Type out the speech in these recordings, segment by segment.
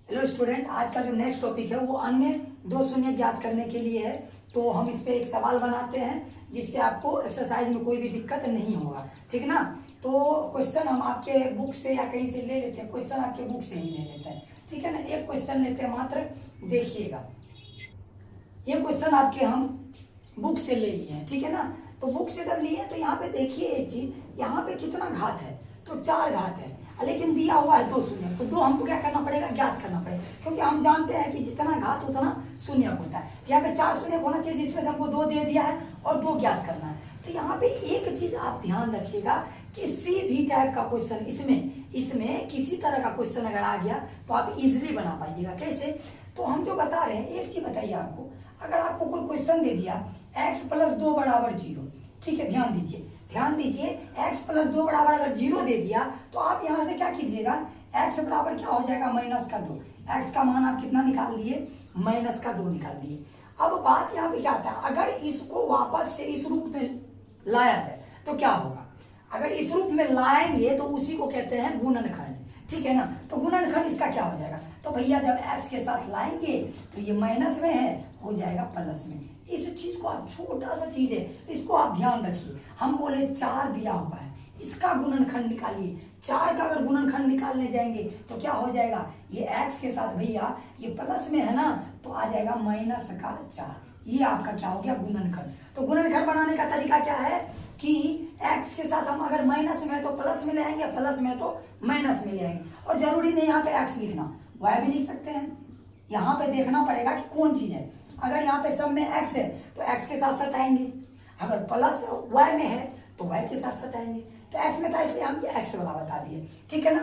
Hello student, आज का जो नेक्स्ट टॉपिक है वो अन्य दो शून्य ज्ञात करने के लिए है। तो हम इस पे एक सवाल बनाते हैं जिससे आपको एक्सरसाइज में कोई भी दिक्कत नहीं होगा, ठीक ना। तो क्वेश्चन हम आपके बुक से या कहीं से ले लेते हैं, क्वेश्चन आपके बुक से ही ले लेते हैं, ठीक है ना। एक क्वेश्चन लेते हैं मात्र, देखिएगा ये क्वेश्चन आपके हम बुक से ले लिए हैं, ठीक है ना। तो बुक से जब लिए तो यहाँ पे देखिए एक चीज, यहाँ पे कितना घात है, तो 4 घात है, लेकिन दिया हुआ है 2 शून्य। तो 2 हमको क्या करना पड़ेगा, ज्ञात करना पड़ेगा, क्योंकि हम जानते हैं कि जितना घात उतना शून्य होता है। तो यहाँ पे 4 शून्य होना चाहिए, जिसमें से हमको 2 दे दिया है और 2 ज्ञात करना है। तो यहाँ पे एक चीज आप ध्यान रखिएगा, किसी भी टाइप का क्वेश्चन इसमें किसी तरह का क्वेश्चन अगर आ गया तो आप इजिली बना पाइएगा। कैसे, तो हम जो बता रहे हैं, एक चीज बताइए आपको, अगर आपको कोई क्वेश्चन दे दिया x + 2 = 0, ठीक है, ध्यान दीजिए x + 2 = अगर 0 दे दिया तो आप यहाँ से क्या कीजिएगा, x बराबर क्या हो जाएगा, -2। x का मान आप कितना निकाल दिए, -2 निकाल दिए। अब बात यहाँ पे क्या आता है, अगर इसको वापस से इस रूप में लाया जाए तो क्या होगा। अगर इस रूप में लाएंगे तो उसी को कहते हैं गुणनखंड, ठीक है ना। तो गुणनखंड इसका क्या हो जाएगा, तो भैया जब x के साथ लाएंगे तो ये माइनस में है, हो जाएगा प्लस में। इस चीज को आप, छोटा सा चीज है, इसको आप ध्यान रखिए। हम बोले 4 दिया हुआ है, इसका गुणनखंड निकालिए। 4 का अगर गुणनखंड निकालने जाएंगे तो क्या हो जाएगा, ये x के साथ भैया ये प्लस में है ना, तो आ जाएगा -4। ये आपका क्या हो गया, गुणनखंड। तो गुणनखंड बनाने का तरीका क्या है कि x के साथ हम अगर माइनस में है तो प्लस में ले आएंगे, प्लस में है तो माइनस में ले आएंगे। और जरूरी नहीं यहाँ पे x लिखना, y भी लिख सकते हैं। यहाँ पे देखना पड़ेगा कि कौन चीज है। अगर यहाँ पे सब में x है तो x के साथ सटाएंगे, अगर प्लस y में है तो y के साथ सटाएंगे। तो x में था इसलिए हम ये x वाला बता दिए, ठीक है ना।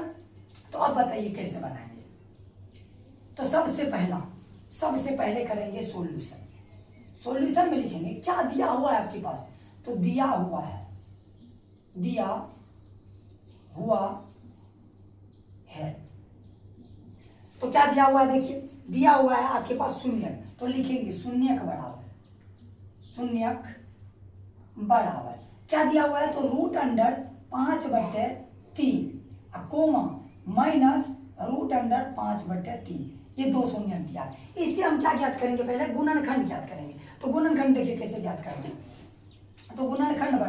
तो अब बताइए कैसे बनाएंगे। तो सबसे पहले करेंगे सॉल्यूशन में लिखेंगे क्या दिया हुआ है आपके पास, तो दिया हुआ है। तो क्या दिया हुआ है, देखिए दिया हुआ है आपके पास शून्य, तो लिखेंगे शून्यक बराबर क्या दिया हुआ है, तो √5/3 कोमा -√5/3, ये 2 शून्य दिया है। इससे हम क्या ज्ञात करेंगे, पहले गुणनखंड ज्ञात करेंगे। तो गुणनखंड देखिए कैसे ज्ञात करेंगे, तो गुणनखंड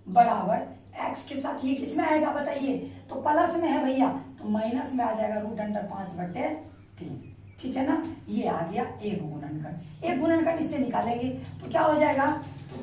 बराबर x के साथ ये किस में आएगा बताइए, तो प्लस में है भैया, तो माइनस में आ जाएगा √5/3, ठीक है ना। ये आ गया एक गुणनखंड इससे निकालेंगे तो क्या हो जाएगा, तो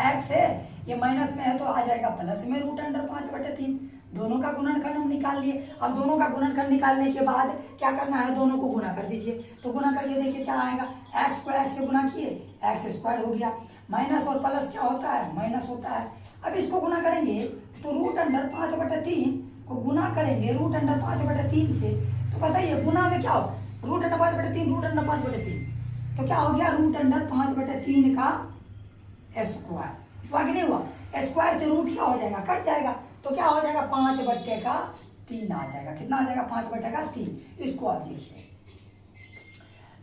x है, ये माइनस में है तो आ जाएगा प्लस में √5/3। दोनों का गुणनखंड हम निकाल लिए। अब दोनों का गुणनखंड निकालने के बाद क्या करना है, दोनों को गुणा कर दीजिए। तो गुणा करके देखिए क्या आएगा, x को x से गुणा किए, x² हो गया। माइनस और प्लस क्या होता है, माइनस होता है। अब इसको गुणा करेंगे तो √5/3 को गुणा करेंगे √5/3 से, तो बताइए गुणा में क्या हो, √5/3 तो क्या हो गया, √5/3 का स्क्वायर। हुआ कि नहीं हुआ, स्क्वायर से रूट क्या हो जाएगा, कट जाएगा, तो क्या हो जाएगा 5/3 आ जाएगा। कितना आ जाएगा, 5/3। इसको आप लिखिए।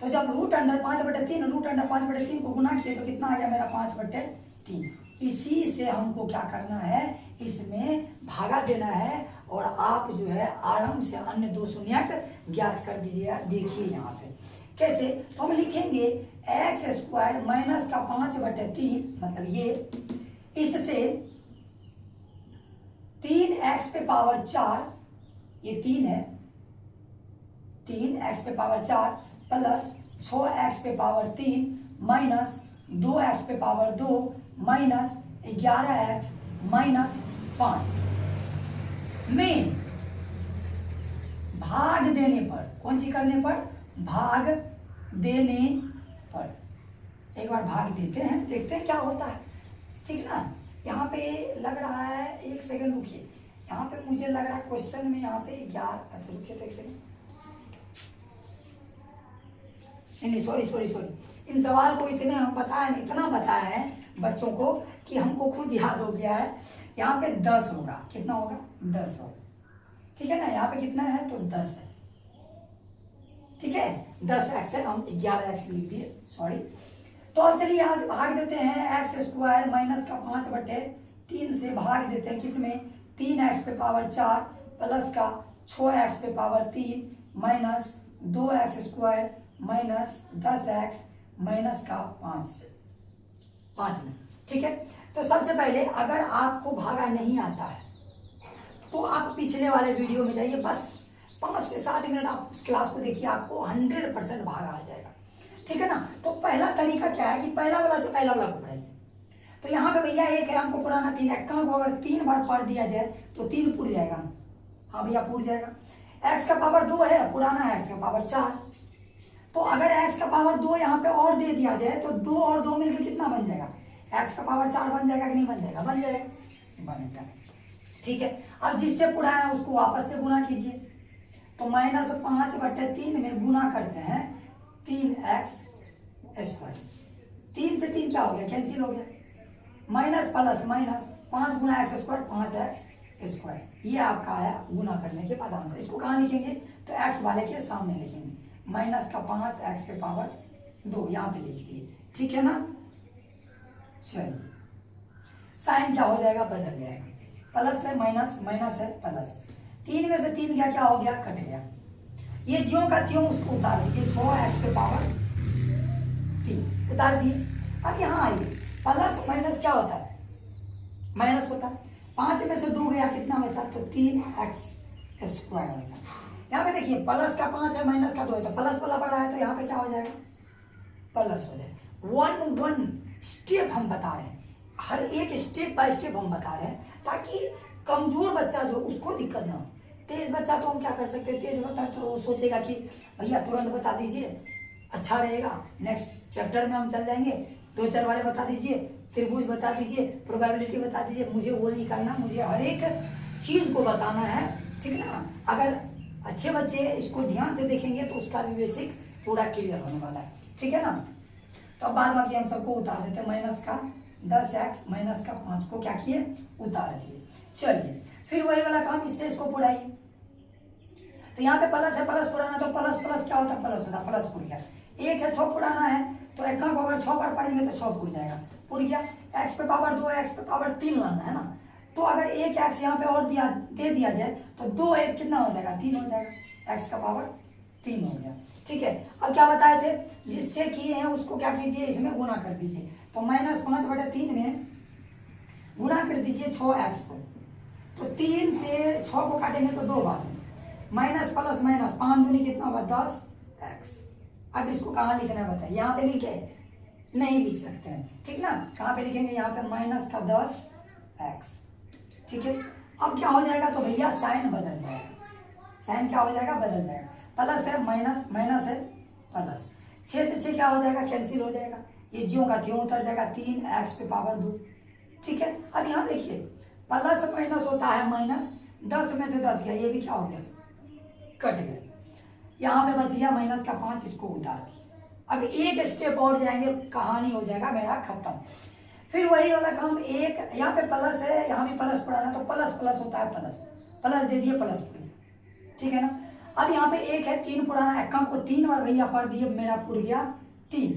तो जब √5/3 को गुणा किए तो कितना आ गया मेरा, 5/3। इसी से हमको क्या करना है, इसमें भागा देना है और आप जो है आराम से अन्य 2 शून्यक ज्ञात कर दीजिएगा। देखिए यहाँ पे कैसे, तो हम लिखेंगे x² -5/3, मतलब ये, इससे 3x⁴, ये 3 है, 3x⁴ plus 6x⁴ minus 2x⁴ minus 11x -5 में भाग देने पर, कौन सी करने पर, भाग देने पर, एक बार भाग देते हैं, देखते हैं क्या होता है, ठीक ना। यहाँ पे लग रहा है, एक सेकंड रुकिए, यहाँ पे मुझे लग रहा है क्वेश्चन में यहाँ पे 11, अच्छा रुकिए तो एक सेकंड, नहीं सॉरी, इन सवाल को इतना बताया है बच्चों को कि हमको खुद याद हो गया है। यहाँ पे 10 होगा, कितना होगा, 10 होगा, ठीक है ना। यहाँ पे कितना है, तो 10 है, ठीक है, 10x है, हम 11x लिख दिए, सॉरी। तो अब चलिए यहाँ से भाग देते हैं, x² -5/3 3 से भाग देते हैं किसमें, 3x पे पावर 4 प्लस का 6x पे power 3 minus 2x² minus 10x minus का 5 में। ठीक है, तो सबसे पहले अगर आपको भागा नहीं आता है तो आप पिछले वाले वीडियो में जाइए, बस 5 से 7 मिनट आप उस क्लास को देखिए, आपको 100% भागा आ जाएगा। ठीक है ना। तो पहला तरीका क्या है कि पहला वाला से पहला वाला को पढ़ाइए। तो यहाँ पे भैया एक है हमको पुराना 3, एक्का को अगर 3 बार पढ़ दिया जाए तो 3 पुर जाएगा। हाँ भैया पुर जाएगा। x का पावर 2 है, पुराना x का पावर 4। तो अगर x का पावर 2 यहाँ पे और दे दिया जाए तो 2 और 2 मिलकर कितना बन जाएगा, x का पावर 4 बन जाएगा कि नहीं बन जाएगा, बन जाएगा, बनेगा। ठीक है, अब जिससे पुरा है उसको वापस से गुना कीजिए। तो -5/3 में गुना करते हैं 3x²। 3 से 3 क्या हो गया, कैंसिल हो गया, माइनस प्लस माइनस 5 गुना x² 5x²। ये आपका आया गुना करने के बाद आंसर। इसको कहाँ लिखेंगे, तो x वाले के सामने लिखेंगे, माइनस का 5x पे पावर 2 यहाँ पे लिख दिए। ठीक है ना। चलिए साइन क्या हो जाएगा, बदल जाएगा, प्लस है माइनस, माइनस है प्लस, 3 में से 3 क्या क्या हो गया, कट गया। ये ज्यों का त्यों उसको उतार दीजिए, 6x पे पावर 3 उतार दिए। अब यहाँ आइए, प्लस माइनस क्या होता है, माइनस होता है। 5 में से 2 गया, कितना बचा, तो 3x² बचा। यहाँ पे देखिए प्लस का 5 है, माइनस का 2 है, तो प्लस वाला बढ़ा है तो यहाँ पे क्या हो जाएगा, प्लस हो जाएगा। 1 स्टेप हम बता रहे हैं, हर एक स्टेप बाय स्टेप हम बता रहे हैं ताकि कमजोर बच्चा जो उसको दिक्कत ना हो। तेज बच्चा तो हम क्या कर सकते हैं, तेज बच्चा तो वो सोचेगा कि भैया तुरंत बता दीजिए, अच्छा रहेगा, नेक्स्ट चैप्टर में हम चल जाएंगे, 2 चर वाले बता दीजिए, त्रिभुज बता दीजिए, प्रोबेबिलिटी बता दीजिए। मुझे वो नहीं करना, मुझे हर एक चीज को बताना है। ठीक ना। अगर अच्छे बच्चे इसको ध्यान से देखेंगे तो उसका भी बेसिक पूरा क्लियर होने वाला है। ठीक है ना। तो अब बाद बाकी हम सबको उतार देते हैं, माइनस का 10x माइनस का 5 को क्या किए, उतार दिए। चलिए फिर वही वाला काम, इससे इसको पुराइए। तो यहाँ पे प्लस है, प्लस पुराना, तो प्लस प्लस क्या होता है, प्लस होता है, प्लस पुर गया। 1 है 6 पुराना है, तो एक्का को अगर 6 बार पढ़ेंगे तो 6 पुर जाएगा, पुर गया। x पे पावर 2 है, x पे पावर 3 लाना है ना, तो अगर 1 x यहाँ पे और दे दिया जाए तो 2 1 कितना हो जाएगा, 3 हो जाएगा, x का पावर 3 हो गया। ठीक है, अब क्या बताए थे, जिससे किए हैं उसको क्या कीजिए, इसमें गुना कर दीजिए। तो -5/3 में गुना कर दीजिए 6x को, तो 3 से 6 को काटेंगे तो 2 बार, माइनस प्लस माइनस 5 दूनी कितना हुआ, 10x। अब इसको कहाँ लिखना है बताइए, यहाँ पे लिखे नहीं लिख सकते हैं। ठीक ना, कहाँ पे लिखेंगे, यहाँ पे माइनस का 10x। ठीक है, अब क्या हो जाएगा, तो भैया साइन बदल जाएगा, साइन क्या हो जाएगा, बदल जाएगा। प्लस है माइनस, माइनस है प्लस, 6 से 6 क्या हो जाएगा, कैंसिल हो जाएगा, ये ज्यों का त्यों उतर जाएगा, 3x पे पावर 2। ठीक है, अब यहाँ देखिए प्लस माइनस होता है माइनस, 10 में से 10 गया, ये भी क्या हो गया, कट गया। यहाँ पे बच गया माइनस का 5, इसको उतार दिया। अब एक स्टेप और जाएंगे, कहानी हो जाएगा मेरा खत्म। फिर वही वाला काम, एक यहाँ पे प्लस है, यहाँ भी प्लस पढ़ाना, तो प्लस प्लस होता है प्लस, प्लस दे दिए, प्लस पुर गया। ठीक है ना। अब यहाँ पे 1 है 3 पुराना, एक्का को 3 बार भैया पढ़ दिए, मेरा पुर गया 3।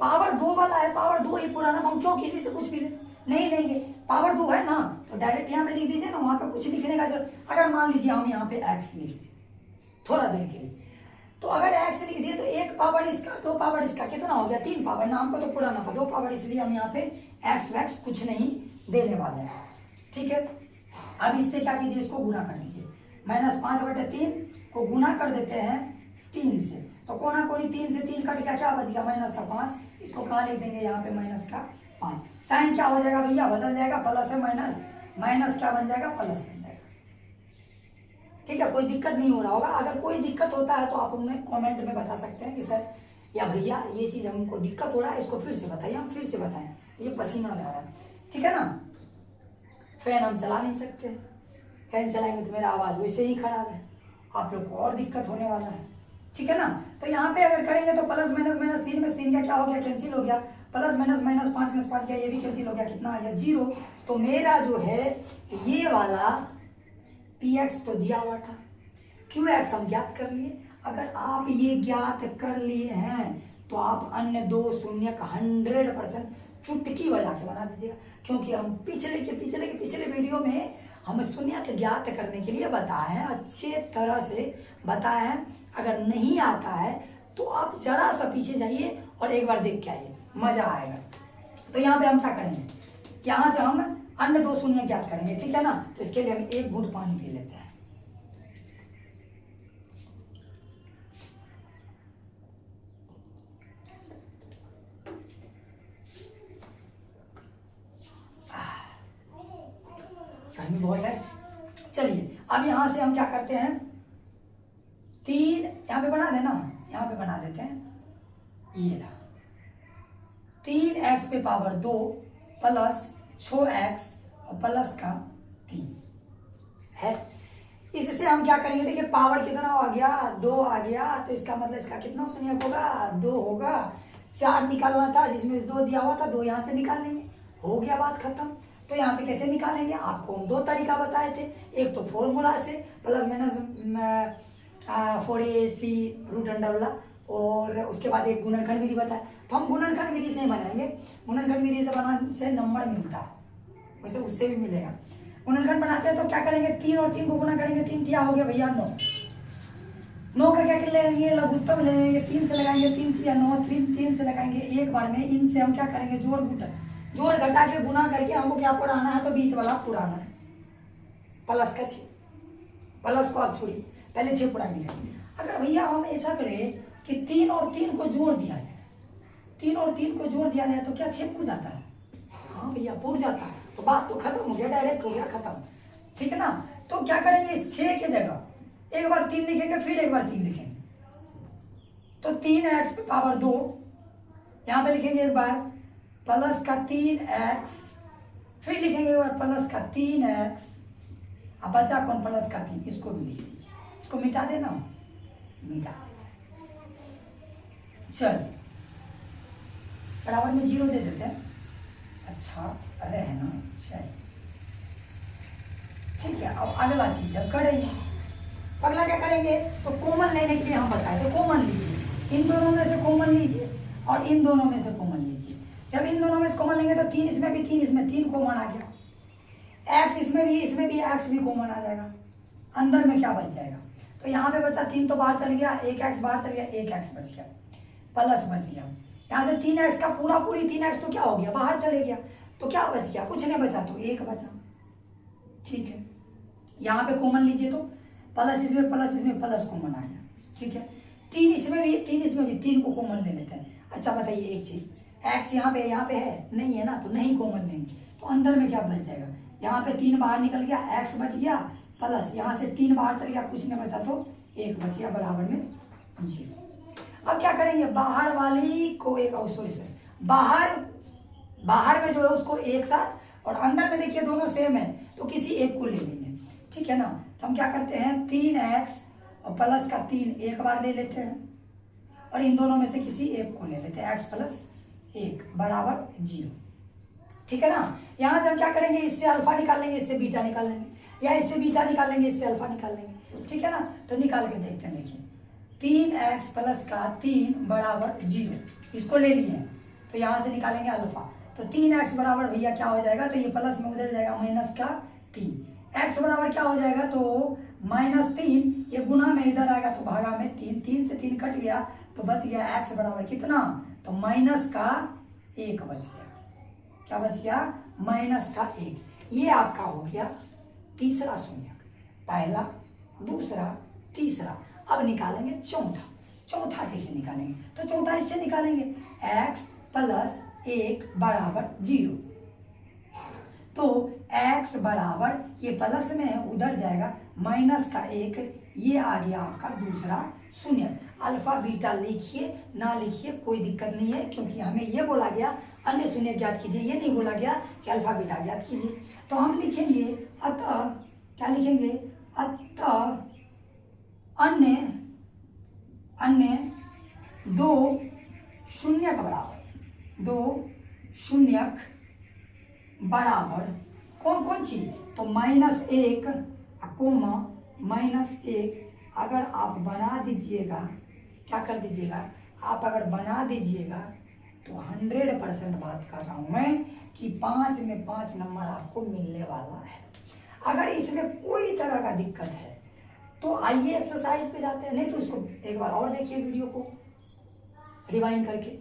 पावर 2 वाला है, पावर 2 ही पुराना, तो हम क्यों किसी से कुछ भी नहीं लेंगे, पावर 2 है ना, तो डायरेक्ट यहाँ पे लिख दीजिए ना, वहां पे कुछ लिखने का जरूरत। अगर मान लीजिए हम यहाँ पे x लिख दें थोड़ा देर के लिए, तो अगर x लिख दिए तो 1 पावर इसका 2 पावर इसका कितना हो गया, 3 पावर ना, हमको तो पुराना था 2 पावर, इसलिए हम यहाँ पे x वैक्स कुछ नहीं देने वाले हैं। ठीक है, अब इससे क्या कीजिए, इसको गुना कर दीजिए, -5/3 को गुना कर देते हैं 3 से, तो कोना कोनी 3 से 3 कट गया, क्या बच गया, माइनस का 5। इसको कहाँ लिख देंगे, यहाँ पे माइनस का 5। साइन क्या हो जाएगा भैया, बदल जाएगा, प्लस है माइनस, माइनस क्या बन जाएगा, प्लस बन जाएगा। ठीक है, कोई दिक्कत नहीं हो रहा होगा, अगर कोई दिक्कत होता है तो आप हमें कमेंट में बता सकते हैं कि सर या भैया ये चीज हमको दिक्कत हो रहा है, इसको फिर से बताइए, हम फिर से बताएं, ये पसीना आ रहा है। ठीक है ना। फैन हम चला नहीं सकते, फैन चलाएंगे तो मेरा आवाज वैसे ही खराब है, आप लोग को और दिक्कत होने वाला है। ठीक है ना। तो यहाँ पे अगर करेंगे तो प्लस माइनस माइनस 3 में से 3 का क्या हो गया, कैंसिल हो गया, प्लस माइनस माइनस 5 में से 5 गया, ये भी कैंसिल हो गया, कितना आ गया, 0। तो मेरा जो है ये वाला px तो दिया हुआ था, qx हम ज्ञात कर लिए। अगर आप ये ज्ञात कर लिए हैं तो आप अन्य 2 शून्य का 100% चुटकी बजा के बना दीजिएगा, क्योंकि हम पिछले वीडियो में हम शून्य के ज्ञात करने के लिए बताए हैं, अच्छे तरह से बताए हैं। अगर नहीं आता है तो आप जरा सा पीछे जाइए और एक बार देख के आइए, मजा आएगा। तो यहाँ पे हम क्या करेंगे, यहाँ से हम अन्य दो शून्य ज्ञात करेंगे, ठीक है ना। तो इसके लिए हम एक घूंट पानी पी लेते हैं। गर्मी बहुत है। चलिए अब यहां से हम क्या करते हैं, 3 यहाँ पे बना देना, यहाँ पे बना देते हैं, ये रहा 3x पे पावर 2 प्लस 6x और प्लस का 3 है। इससे हम क्या करेंगे, देखिए पावर कितना आ गया, 2 आ गया, तो इसका मतलब इसका कितना शून्य होगा, 2 होगा। 4 निकालना था, जिसमें 2 दिया हुआ था, 2 यहाँ से निकाल लेंगे, हो गया बात खत्म। तो यहाँ से कैसे निकालेंगे, आपको हम 2 तरीका बताए थे, एक तो फॉर्मूला से plus minus 4ac root under वाला, और उसके बाद एक गुणनखंड विधि बताया। तो हम गुणनखंड विधि से बनाएंगे, गुणनखंड विधि से बनाने से नंबर मिलता है, वैसे उससे भी मिलेगा। गुणनखंड बनाते हैं तो क्या करेंगे, 3 और 3 को गुणा करेंगे, 3 तिया हो गया भैया 9, 9 का क्या लेंगे, लघुत्तम ले लेंगे, 3 से लगाएंगे, 3 तिया 9, 3 से लगाएंगे एक बार में। इनसे हम क्या करेंगे, जोड़ घटा के गुना करके हमको क्या पुराना है, तो 20 वाला पुराना है, प्लस का 6, प्लस को आप छोड़िए, पहले 6 पुरानी करेंगे। अगर भैया हम ऐसा करें कि 3 और 3 को जोड़ दिया जाए, 3 और 3 को जोड़ दिया जाए तो क्या 6 पुर जाता है, हाँ भैया पुर जाता है, तो बात तो खत्म हो गया, डायरेक्ट हो गया खत्म, ठीक है ना। तो क्या करेंगे, इस 6 के जगह एक बार 3 लिखेंगे, फिर एक बार 3 लिखेंगे, तो 3x पे पावर 2 यहाँ पे लिखेंगे एक बार, प्लस का 3x, फिर लिखेंगे एक बार प्लस का 3x, अब बचा कौन, प्लस का 3, इसको भी लिख लीजिए, इसको मिटा देना, मिटा चल बराबर में 0 दे देते हैं, अच्छा रहना चाहिए, ठीक है। अब अगला चीज अब करेंगे, अगला क्या करेंगे, तो कॉमन लेने के लिए हम बताए, तो कॉमन लीजिए, इन दोनों में से कॉमन लीजिए और इन दोनों में से कॉमन लीजिए। जब इन दोनों में से कॉमन लेंगे तो 3 इसमें भी 3 इसमें 3 कॉमन आ गया, x इसमें भी x भी कॉमन आ जाएगा, अंदर में क्या बच जाएगा, तो यहाँ पे बचा 3 तो बाहर चल गया, 1x बाहर चल गया, 1x बच गया, प्लस बच गया, यहाँ से 3x का पूरी 3x तो क्या हो गया, बाहर चले गया, तो क्या बच गया, कुछ नहीं बचा, तो 1 बचा, ठीक है। यहाँ पे कॉमन लीजिए तो प्लस इसमें प्लस कॉमन आ गया, ठीक है। 3 इसमें भी 3 को कॉमन ले लेते हैं। अच्छा बताइए एक चीज, x यहाँ पे है नहीं है ना, तो नहीं कॉमन लेंगे, तो अंदर में क्या बच जाएगा, यहाँ पे 3 बाहर निकल गया, x बच गया, प्लस यहाँ से 3 बाहर चल गया, कुछ नहीं बचा, तो 1 बच गया, बराबर में 0। अब क्या करेंगे, बाहर वाली को एक, सॉरी बाहर में जो है उसको एक साथ, और अंदर में देखिए दोनों सेम है, तो किसी एक को ले लेंगे, ठीक है ना। तो हम क्या करते हैं, 3x और प्लस का 3 एक बार ले लेते हैं, और इन दोनों में से किसी एक को ले लेते हैं, x प्लस 1 बराबर 0, ठीक है ना। यहाँ से हम क्या करेंगे, इससे अल्फा निकाल लेंगे, इससे बीटा निकाल लेंगे, या इससे बीटा निकाल लेंगे, इससे अल्फा निकाल लेंगे, ठीक है ना। तो निकाल के देखते हैं, देखिए 3x प्लस का 3 बराबर 0, इसको ले लिए, तो यहाँ से निकालेंगे अल्फा, तो 3x बराबर भैया क्या हो जाएगा, तो ये प्लस में उधर जाएगा माइनस का 3, x बराबर क्या हो जाएगा, तो -3, ये गुना में इधर आएगा तो भागा में 3 से 3 कट गया, तो बच गया x बराबर कितना, तो माइनस का 1 बच गया, क्या बच गया, माइनस का 1। ये आपका हो गया तीसरा शून्य, पहला, दूसरा, तीसरा। अब निकालेंगे चौथा कैसे निकालेंगे, तो चौथा इससे निकालेंगे, x प्लस 1 बराबर 0, तो x बराबर ये प्लस में है उधर जाएगा, माइनस का 1, ये आ गया आपका दूसरा शून्य। अल्फा बीटा लिखिए ना लिखिए कोई दिक्कत नहीं है, क्योंकि हमें ये बोला गया अन्य शून्य ज्ञात कीजिए, ये नहीं बोला गया कि अल्फा बीटा ज्ञात कीजिए। तो हम लिखेंगे अतः, क्या लिखेंगे, अतः अन्य 2 शून्यक बराबर कौन चीज, तो -1 कोमा -1। अगर आप बना दीजिएगा, क्या कर दीजिएगा, आप अगर बना दीजिएगा तो 100% बात कर रहा हूं मैं कि 5 में 5 नंबर आपको मिलने वाला है। अगर इसमें कोई तरह का दिक्कत है तो आइए एक्सरसाइज पे जाते हैं, नहीं तो इसको एक बार और देखिए वीडियो को रिवाइंड करके।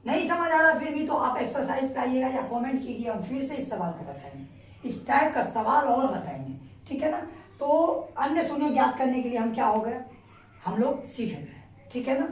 नहीं समझ आ रहा फिर भी तो आप एक्सरसाइज पे आइएगा या कमेंट कीजिए, हम फिर से इस सवाल को बताएंगे, इस टाइप का सवाल और बताएंगे, ठीक है ना। तो अन्य शून्य ज्ञात करने के लिए हम क्या हो गए, हम लोग सीख गए, ठीक है ना।